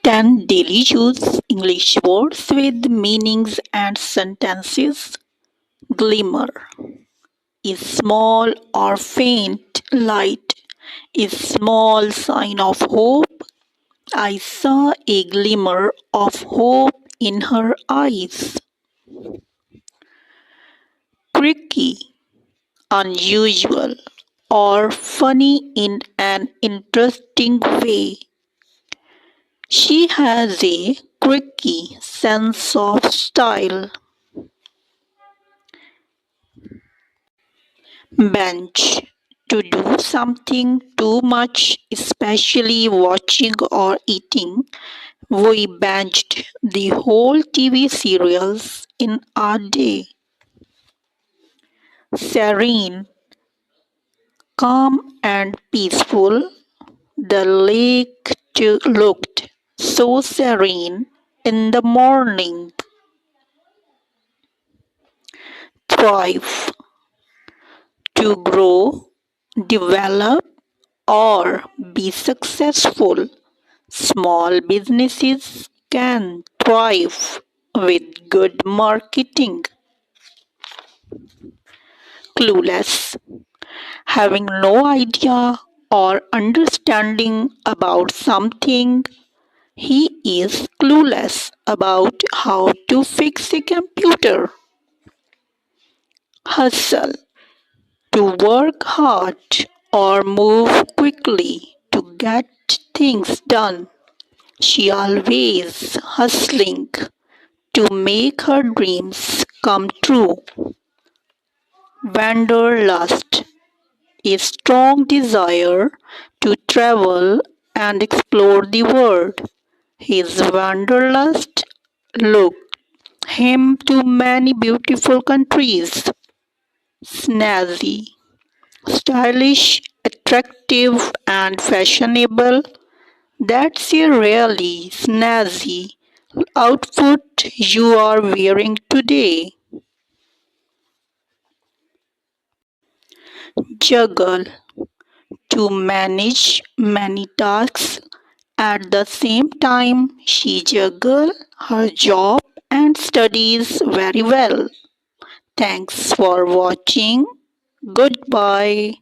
10 daily use English words with meanings and sentences. Glimmer is small or faint light, is small sign of hope. I saw a glimmer of hope in her eyes. Quirky, unusual, or funny in an interesting way. She has a quirky sense of style. Bench, to do something too much, especially watching or eating. We binged the whole TV serials in a day. Serene, calm and peaceful, the lake looked so serene in the morning. Thrive, to grow, develop, or be successful. Small businesses can thrive with good marketing. Clueless, having no idea or understanding about something. He is clueless about how to fix a computer. Hustle, to work hard or move quickly to get things done. She always hustling to make her dreams come true. Wanderlust, a strong desire to travel and explore the world. His wanderlust took him to many beautiful countries. Snazzy, stylish, attractive, and fashionable. That's a really snazzy outfit you are wearing today. Juggle, to manage many tasks at the same time. She juggles her job and studies very well. Thanks for watching. Goodbye.